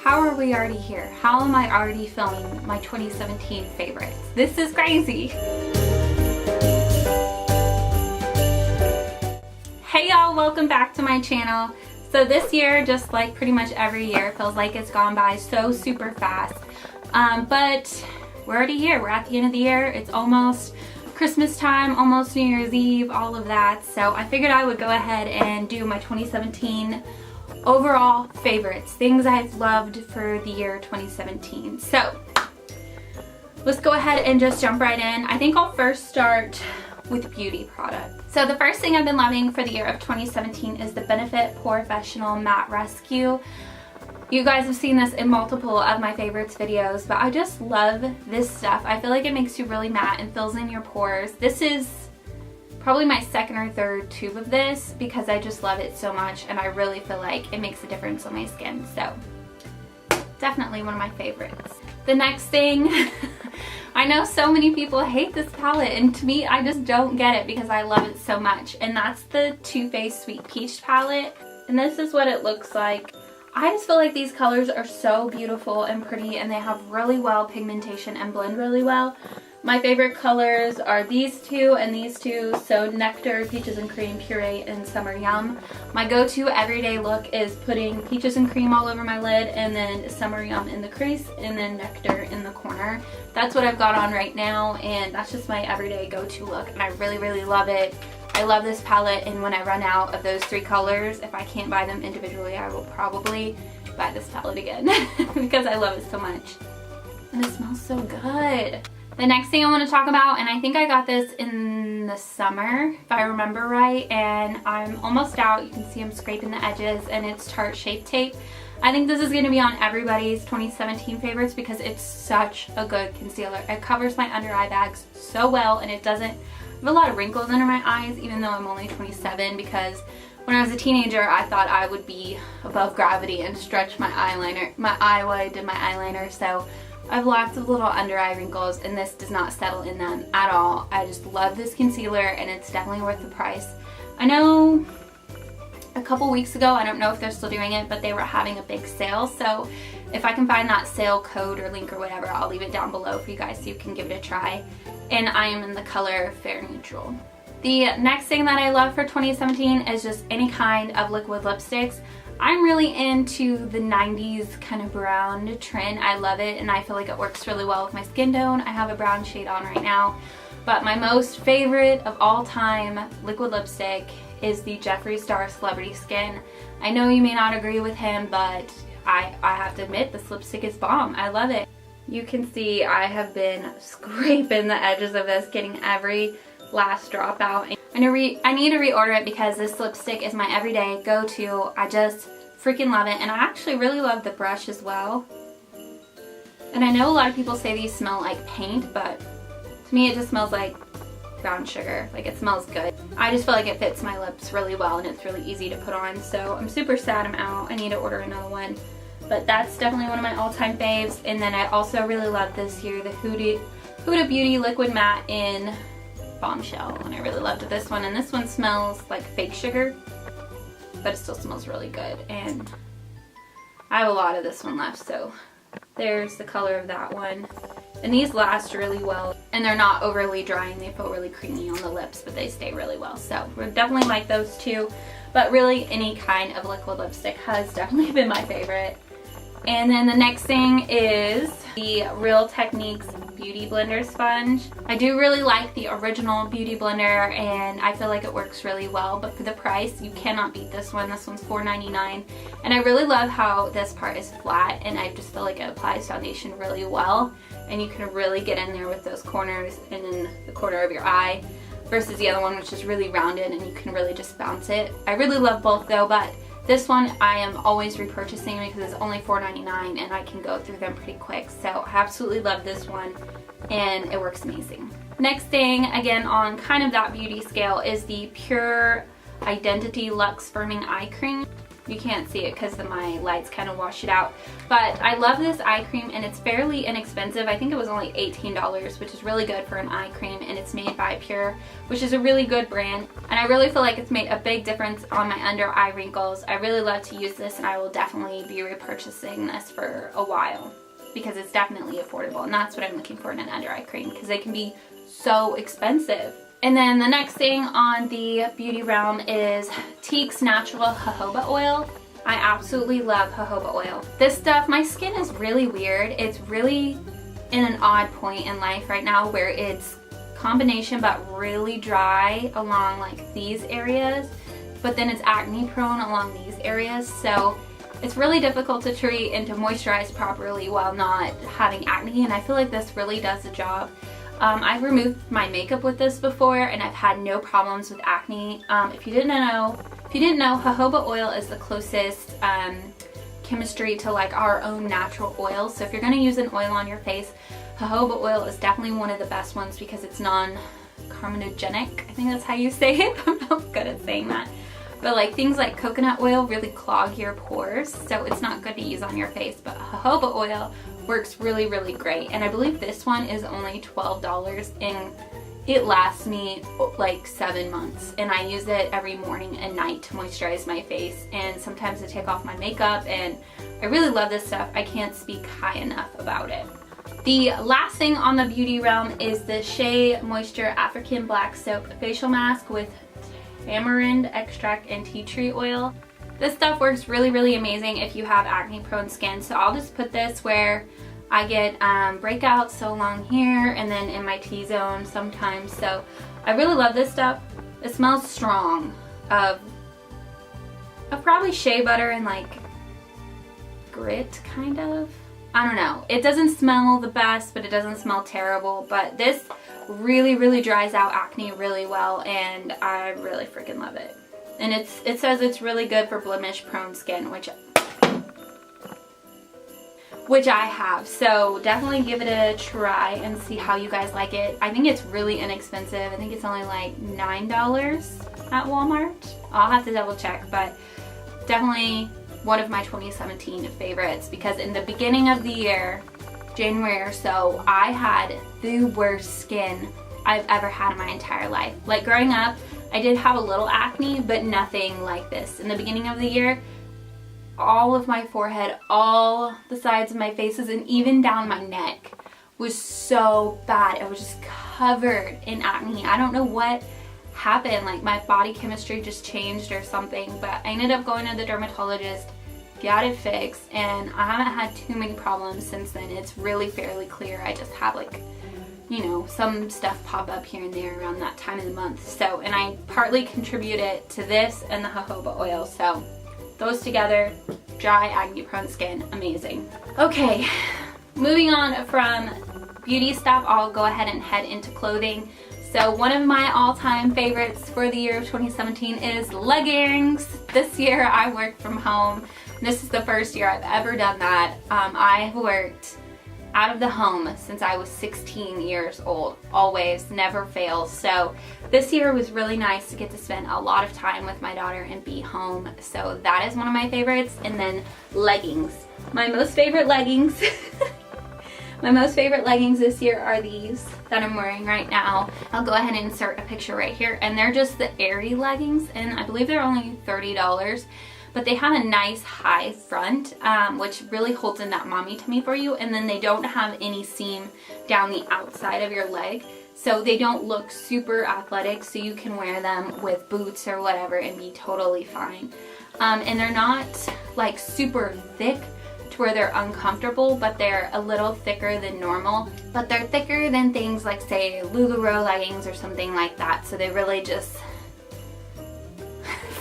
how are we already here? How am I already filming my 2017 favorites? This is crazy. Hey y'all, welcome back to my channel. So this year, just like pretty much every year, feels like it's gone by so super fast. But we're already here. We're at the end of the year. It's almost Christmas time, almost New Year's Eve, all of that. So I figured I would go ahead and do my 2017 overall favorites, things I've loved for the year 2017. So let's go ahead and just jump right in. I think I'll first start with beauty products. So the first thing I've been loving for the year of 2017 is the Benefit Professional Matte Rescue. You guys have seen this in multiple of my favorites videos, but I just love this stuff. I feel like it makes you really matte and fills in your pores. This is probably my second or third tube of this because I just love it so much and I really feel like it makes a difference on my skin. So definitely one of my favorites. The next thing, I know so many people hate this palette, and to me I just don't get it because I love it so much, and that's the Too Faced Sweet Peach palette. And this is what it looks like. I just feel like these colors are so beautiful and pretty, and they have really well pigmentation and blend really well. My favorite colors are these two and these two, so Nectar, Peaches and Cream, Puree, and Summer Yum. My go-to everyday look is putting Peaches and Cream all over my lid, and then Summer Yum in the crease, and then Nectar in the corner. That's what I've got on right now, and that's just my everyday go-to look, and I really, really love it. I love this palette, and when I run out of those three colors, if I can't buy them individually, I will probably buy this palette again because I love it so much. And it smells so good. The next thing I want to talk about, and I think I got this in the summer, if I remember right, and I'm almost out. You can see I'm scraping the edges, and it's Tarte Shape Tape. I think this is going to be on everybody's 2017 favorites because it's such a good concealer. It covers my under eye bags so well, and it doesn't have a lot of wrinkles under my eyes, even though I'm only 27, because when I was a teenager I thought I would be above gravity and stretch my eyeliner, my eye while I did my eyeliner, so I have lots of little under eye wrinkles, and this does not settle in them at all. I just love this concealer, and it's definitely worth the price. I know a couple weeks ago, I don't know if they're still doing it, but they were having a big sale, so if I can find that sale code or link or whatever, I'll leave it down below for you guys so you can give it a try. And I am in the color Fair Neutral. The next thing that I love for 2017 is just any kind of liquid lipsticks. I'm really into the 90s kind of brown trend. I love it, and I feel like it works really well with my skin tone. I have a brown shade on right now, but my most favorite of all time liquid lipstick is the Jeffree Star Celebrity Skin. I know you may not agree with him, but I have to admit this lipstick is bomb. I love it. You can see I have been scraping the edges of this, getting every last drop out. I need to reorder it because this lipstick is my everyday go-to. I just freaking love it, and I actually really love the brush as well. And I know a lot of people say these smell like paint, but to me it just smells like brown sugar. Like, it smells good. I just feel like it fits my lips really well, and it's really easy to put on, so I'm super sad I'm out. I need to order another one. But that's definitely one of my all-time faves. And then I also really love this here, the Huda Beauty Liquid Matte in Bombshell. And I really loved this one. And this one smells like fake sugar, but it still smells really good. And I have a lot of this one left, so there's the color of that one. And these last really well, and they're not overly drying. They feel really creamy on the lips, but they stay really well. So we definitely like those two. But really, any kind of liquid lipstick has definitely been my favorite. And then the next thing is the Real Techniques Beauty Blender Sponge. I do really like the original Beauty Blender, and I feel like it works really well, but for the price, you cannot beat this one. This one's $4.99, and I really love how this part is flat, and I just feel like it applies foundation really well, and you can really get in there with those corners and in the corner of your eye, versus the other one, which is really rounded, and you can really just bounce it. I really love both though, but this one I am always repurchasing because it's only $4.99 and I can go through them pretty quick. So I absolutely love this one, and it works amazing. Next thing, again on kind of that beauty scale, is the Pure Identity Luxe Firming Eye Cream. You can't see it because my lights kind of wash it out. But I love this eye cream, and it's fairly inexpensive. I think it was only $18, which is really good for an eye cream, and it's made by Pure, which is a really good brand. And I really feel like it's made a big difference on my under eye wrinkles. I really love to use this, and I will definitely be repurchasing this for a while because it's definitely affordable, and that's what I'm looking for in an under eye cream because they can be so expensive. And then the next thing on the beauty realm is Teak's Natural Jojoba Oil. I absolutely love jojoba oil. This stuff, my skin is really weird. It's really in an odd point in life right now where it's combination but really dry along like these areas, but then it's acne prone along these areas. So it's really difficult to treat and to moisturize properly while not having acne, and I feel like this really does the job. I've removed my makeup with this before, and I've had no problems with acne. If you didn't know, jojoba oil is the closest chemistry to like our own natural oils. So if you're going to use an oil on your face, jojoba oil is definitely one of the best ones because it's non-carcinogenic. I think that's how you say it. I'm not good at saying that. But like things like coconut oil really clog your pores, so it's not good to use on your face. But jojoba oil works really, really great. And I believe this one is only $12, and it lasts me like 7 months. And I use it every morning and night to moisturize my face, and sometimes to take off my makeup. And I really love this stuff. I can't speak high enough about it. The last thing on the beauty realm is the Shea Moisture African Black Soap Facial Mask with tamarind extract and tea tree oil. This stuff works really, really amazing if you have acne prone skin. So I'll just put this where I get breakouts, so along here and then in my T-zone sometimes. So I really love this stuff. It smells strong of probably shea butter and like grit kind of. I don't know. It doesn't smell the best, but it doesn't smell terrible. But this really, really dries out acne really well, and I really freaking love it. And it says it's really good for blemish prone skin, which I have. So definitely give it a try and see how you guys like it. I think it's really inexpensive. I think it's only like $9 at Walmart. I'll have to double check, but definitely one of my 2017 favorites, because in the beginning of the year, January or so, I had the worst skin I've ever had in my entire life. Like growing up, I did have a little acne, but nothing like this. In the beginning of the year, all of my forehead, all the sides of my faces, and even down my neck was so bad. It was just covered in acne. I don't know what happened, like my body chemistry just changed or something, but I ended up going to the dermatologist, got it fixed, and I haven't had too many problems since then. It's really fairly clear. I just have like, you know, some stuff pop up here and there around that time of the month. So, and I partly contribute it to this and the jojoba oil. So those together, dry acne prone skin, amazing. Okay, moving on from beauty stuff, I'll go ahead and head into clothing. So one of my all-time favorites for the year of 2017 is leggings. This year I work from home. This is the first year I've ever done that. I've worked out of the home since I was 16 years old, always, never fails. So this year was really nice to get to spend a lot of time with my daughter and be home. So that is one of my favorites. And then leggings. My most favorite leggings my most favorite leggings this year are these that I'm wearing right now. I'll go ahead and insert a picture right here, and they're just the Airy leggings, and I believe they're only $30. But they have a nice high front, which really holds in that mommy tummy for you, and then they don't have any seam down the outside of your leg, so they don't look super athletic, so you can wear them with boots or whatever and be totally fine. And they're not like super thick to where they're uncomfortable, but they're a little thicker than normal. But they're thicker than things like, say, LuLaRoe leggings or something like that, so they really just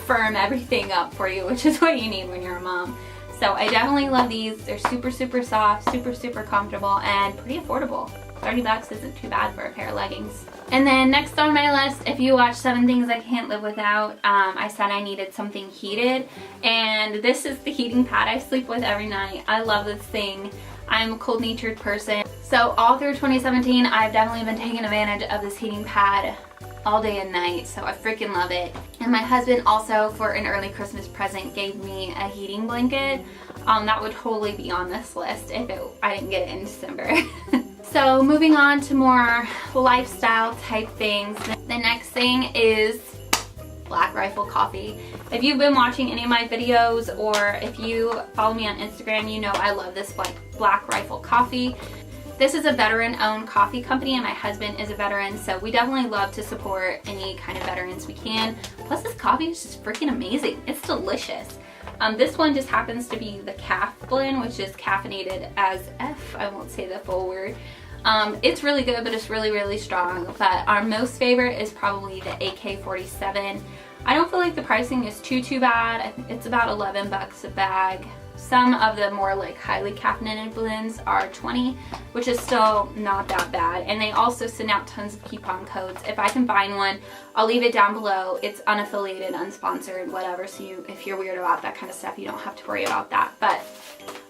firm everything up for you, which is what you need when you're a mom. So I definitely love these. They're super, super soft, super, super comfortable, and pretty affordable. 30 bucks isn't too bad for a pair of leggings. And then next on my list, if you watch 7 Things I Can't Live Without, I said I needed something heated, and this is the heating pad I sleep with every night. I love this thing. I'm a cold-natured person, so all through 2017 I've definitely been taking advantage of this heating pad all day and night, so I freaking love it. And my husband also, for an early Christmas present, gave me a heating blanket. That would totally be on this list if I didn't get it in December. So moving on to more lifestyle type things. The next thing is Black Rifle coffee. If you've been watching any of my videos, or if you follow me on Instagram, you know I love this Black Rifle coffee. This is a veteran-owned coffee company, and my husband is a veteran, so we definitely love to support any kind of veterans we can. Plus, this coffee is just freaking amazing. It's delicious. This one just happens to be the calf blend, which is caffeinated as F. I won't say the full word. It's really good, but it's really, really strong. But our most favorite is probably the AK-47. I don't feel like the pricing is too bad. It's about 11 bucks a bag. Some of the more like highly caffeinated blends are 20, which is still not that bad. And they also send out tons of coupon codes. If I can find one, I'll leave it down below. It's unaffiliated, unsponsored, whatever. So if you're weird about that kind of stuff, you don't have to worry about that. But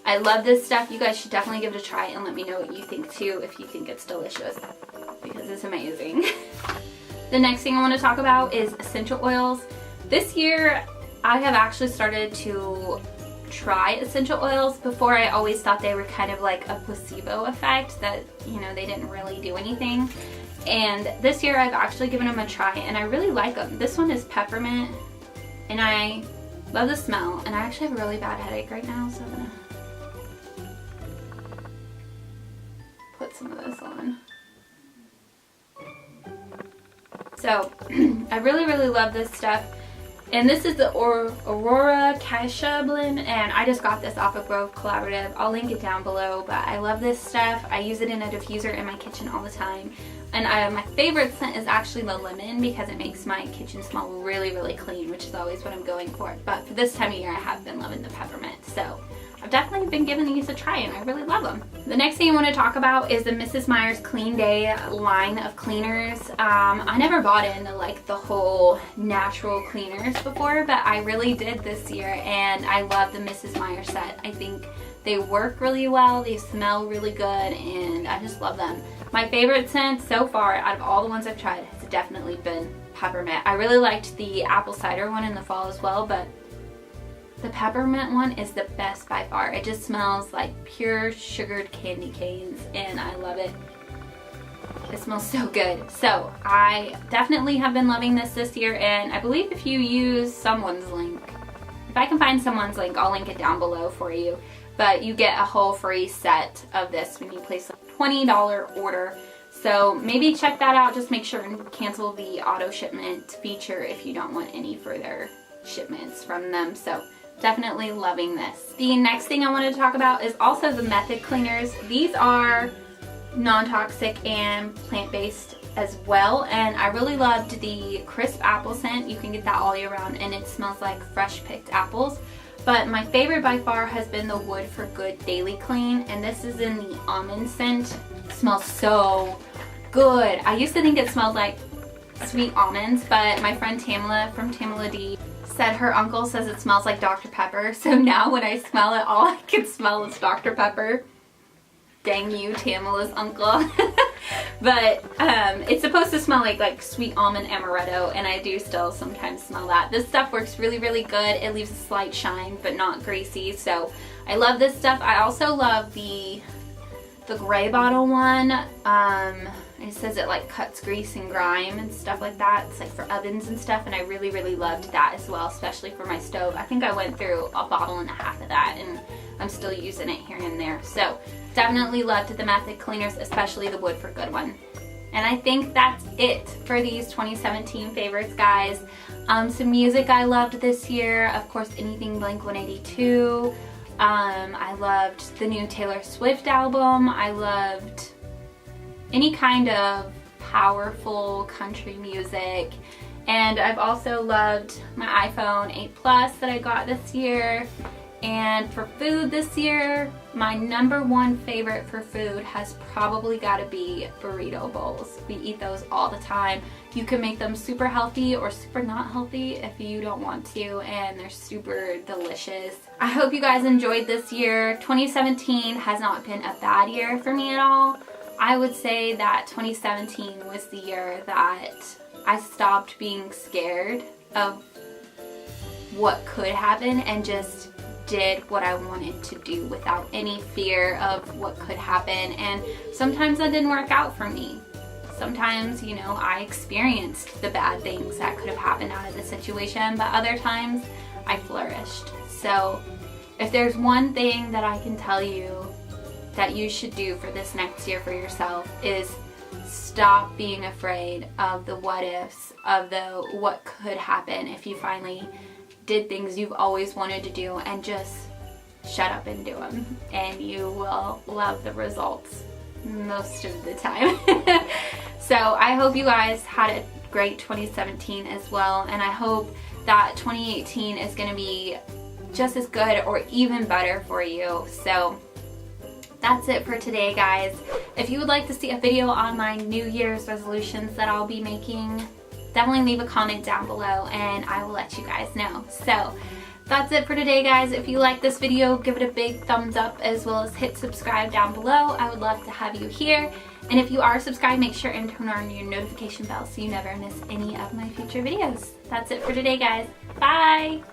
I love this stuff. You guys should definitely give it a try and let me know what you think too, if you think it's delicious, because it's amazing. The next thing I want to talk about is essential oils. This year, I have actually started to try essential oils. Before, I always thought they were kind of like a placebo effect, that, you know, they didn't really do anything. And this year I've actually given them a try and I really like them. This one is peppermint and I love the smell, and I actually have a really bad headache right now, so I'm gonna put some of this on. So I really love this stuff. And this is the Aurora Cassia blend, and I just got this off of Grove Collaborative. I'll link it down below, but I love this stuff. I use it in a diffuser in my kitchen all the time. And my favorite scent is actually the lemon, because it makes my kitchen smell really clean, which is always what I'm going for. But for this time of year, I have been loving the peppermint. So I've definitely been giving these a try and I really love them. The next thing I want to talk about is the Mrs. Meyer's Clean Day line of cleaners. I never bought into like the whole natural cleaners before, but I really did this year, and I love the Mrs. Meyer set. I think they work really well, they smell really good, and I just love them. My favorite scent so far out of all the ones I've tried has definitely been peppermint. I really liked the apple cider one in the fall as well, but the peppermint one is the best by far. It just smells like pure sugared candy canes, and I love it. It smells so good. So I definitely have been loving this year, and I believe if you use someone's link, if I can find someone's link, I'll link it down below for you. But you get a whole free set of this when you place a $20 order. So maybe check that out. Just make sure and cancel the auto shipment feature if you don't want any further shipments from them. So definitely loving this. The next thing I want to talk about is also the method cleaners. These are non-toxic and plant-based as well, and I really loved the crisp apple scent. You can get that all year round, and it smells like fresh picked apples. But my favorite by far has been the Wood for Good Daily Clean, and this is in the almond scent. It smells so good. I used to think it smelled like sweet almonds, but my friend Tamala from Tamala D said her uncle says it smells like Dr. Pepper, so now when I smell it, all I can smell is Dr. Pepper. Dang you, Tamala's uncle. But it's supposed to smell like sweet almond amaretto, and I do still sometimes smell that. This stuff works really good. It leaves a slight shine but not greasy, so I love this stuff. I also love the gray bottle one. It says it like cuts grease and grime and stuff like that. It's like for ovens and stuff, and I really loved that as well, especially for my stove. I think I went through a bottle and a half of that, and I'm still using it here and there. So definitely loved the method cleaners, especially the Wood for Good one. And I think that's it for these 2017 favorites, guys. Some music I loved this year, of course, anything Blink-182. I loved the new Taylor Swift album. I loved any kind of powerful country music. And I've also loved my iPhone 8 Plus that I got this year. And for food this year, my #1 favorite for food has probably got to be burrito bowls. We eat those all the time. You can make them super healthy or super not healthy if you don't want to, and they're super delicious. I hope you guys enjoyed this year. 2017 has not been a bad year for me at all. I would say that 2017 was the year that I stopped being scared of what could happen and just did what I wanted to do without any fear of what could happen. And sometimes that didn't work out for me. Sometimes, you know, I experienced the bad things that could have happened out of the situation, but other times I flourished. So if there's one thing that I can tell you that you should do for this next year for yourself, is stop being afraid of the what ifs, of the what could happen if you finally did things you've always wanted to do, and just shut up and do them, and you will love the results most of the time. So I hope you guys had a great 2017 as well, and I hope that 2018 is going to be just as good or even better for you. So that's it for today, guys. If you would like to see a video on my New Year's resolutions that I'll be making, definitely leave a comment down below and I will let you guys know. So that's it for today, guys. If you like this video, give it a big thumbs up, as well as hit subscribe down below. I would love to have you here. And if you are subscribed, make sure and turn on your notification bell so you never miss any of my future videos. That's it for today, guys. Bye!